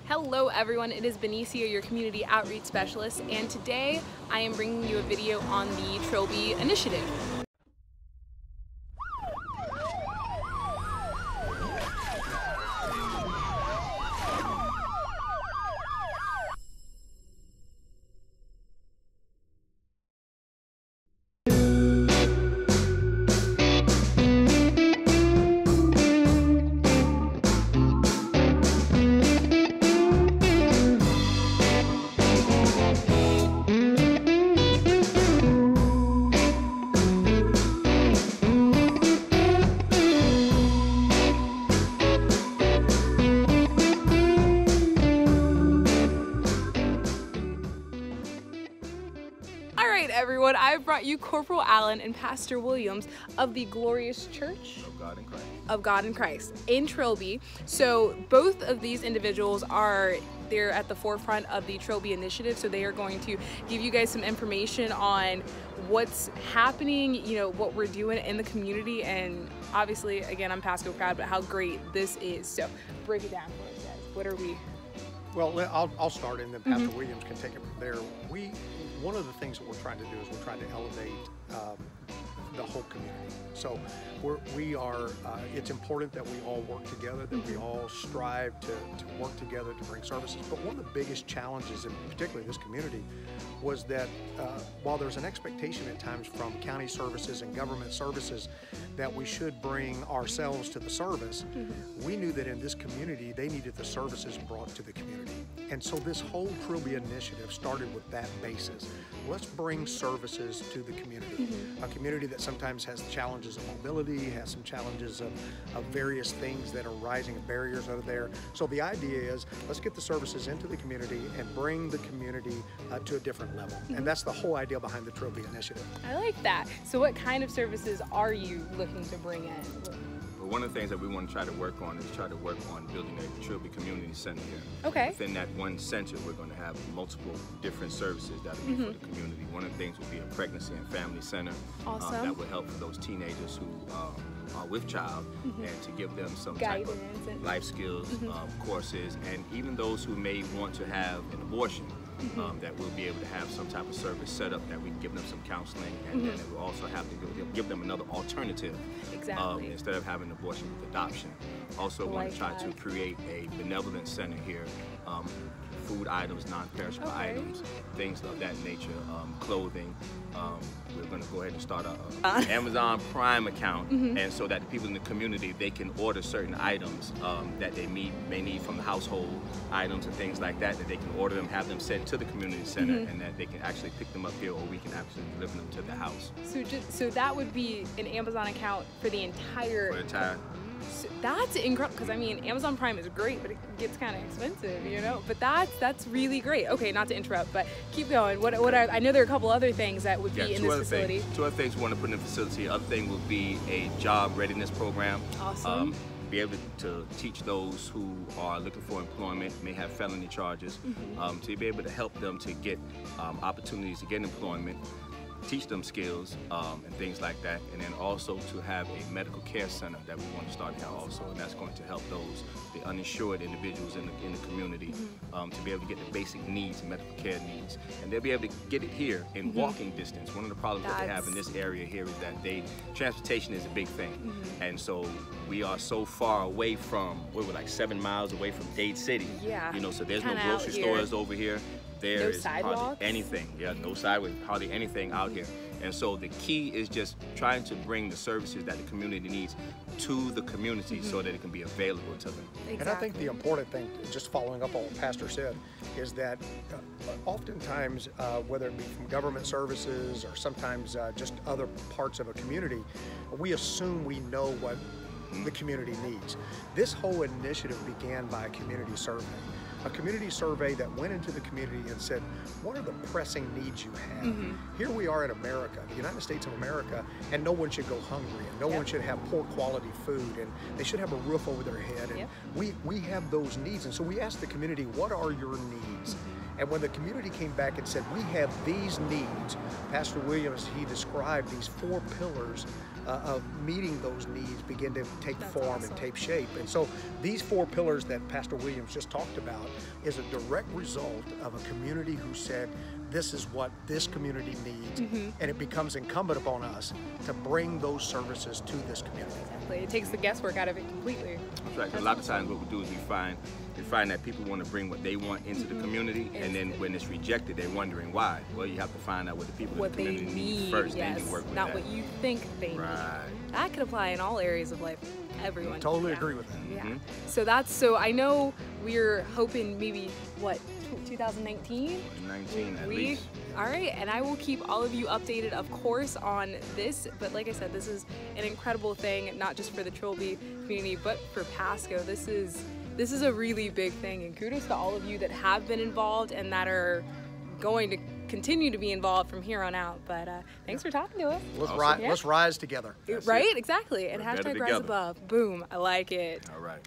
Hello everyone, it is Benicia, your community outreach specialist, and today I am bringing you a video on the Trilby initiative. Alright everyone, I've brought you Corporal Allen and Pastor Williams of the Glorious Church of God in Christ in Trilby. So both of these individuals they're at the forefront of the Trilby initiative, so they are going to give you guys some information on what's happening, what we're doing in the community, and obviously, again, I'm Pasco proud, but how great this is. So break it down for us guys. What are we? Well, I'll start and then Pastor Williams can take it from there. One of the things that we're trying to do is we're trying to elevate the whole community. So it's important that we all work together, that we all strive to work together to bring services. But one of the biggest challenges, in particularly this community, was that while there's an expectation at times from county services and government services that we should bring ourselves to the service, we knew that in this community they needed the services brought to the community. And so this whole Trilby initiative started with that basis. Let's bring services to the community. A community that sometimes has challenges of mobility, has some challenges of various things that are rising, barriers out of there. So the idea is, let's get the services into the community and bring the community to a different level. And that's the whole idea behind the Trilby initiative. I like that. So what kind of services are you looking to bring in? One of the things that we want to try to work on is building a Trilby Community Center here. Okay. Within that one center, we're going to have multiple different services that will be for the community. One of the things will be a pregnancy and family center. Awesome. That will help for those teenagers who are with child and to give them some guidance type of life skills courses, and even those who may want to have an abortion. That we'll be able to have some type of service set up that we can give them some counseling, and then it will also have to give them another alternative. Exactly. Instead of having abortion with adoption. Also want to try to create a benevolent center here. Food items, non-perishable items, things of that nature, clothing. We're going to go ahead and start an Amazon Prime account, and so that the people in the community, they can order certain items that they may need from the household items and things like that they can order them, have them sent to the community center, and that they can actually pick them up here, or we can actually deliver them to the house. So that would be an Amazon account for the entire. So that's incredible, because I mean, Amazon Prime is great, but it gets kind of expensive, But that's really great. Okay, not to interrupt, but keep going. I know there are a couple other things that would be in this facility. Two other things we want to put in the facility. Other thing would be a job readiness program. Awesome. Be able to teach those who are looking for employment, may have felony charges, to be able to help them to get opportunities to get employment, teach them skills and things like that, and then also to have a medical care center that we want to start here also, and that's going to help the uninsured individuals in the community to be able to get the basic needs, medical care needs, and they'll be able to get it here in walking distance. One of the problems that they have in this area here is that transportation is a big thing, and so we are so far away from, we're like 7 miles away from Dade City, so there's no grocery stores over here. There is hardly anything. No sidewalks, hardly anything out here. And so the key is just trying to bring the services that the community needs to the community so that it can be available to them. Exactly. And I think the important thing, just following up on what Pastor said, is that oftentimes, whether it be from government services or sometimes just other parts of a community, we assume we know what the community needs. This whole initiative began by a community survey. A community survey that went into the community and said, what are the pressing needs you have? Here we are in America, the United States of America, and no one should go hungry, and no one should have poor quality food, and they should have a roof over their head. And we have those needs, and so we asked the community, what are your needs? And when the community came back and said, we have these needs, Pastor Williams, he described these 4 pillars of meeting those needs begin to take form awesome. and take shape. And so these 4 pillars that Pastor Williams just talked about is a direct result of a community who said, this is what this community needs, and it becomes incumbent upon us to bring those services to this community. Exactly. It takes the guesswork out of it completely. That's right. 'Cause a lot of times what we do is we find that people want to bring what they want into the community, and then when it's rejected, they're wondering why. Well, you have to find out what the people in the community need first, yes. then you work with Not that. what you think they need. That could apply in all areas of life. Everyone. Totally agree with that. Yeah. So I know we're hoping maybe, what, 2019? 2019 at least. All right, and I will keep all of you updated, of course, on this. But like I said, this is an incredible thing, not just for the Trilby community, but for Pasco. This is a really big thing, and kudos to all of you that have been involved and that are going to continue to be involved from here on out. But thanks for talking to us. Let's rise together. Right? Exactly. And We're better hashtag rise together. above. Boom. I like it. All right.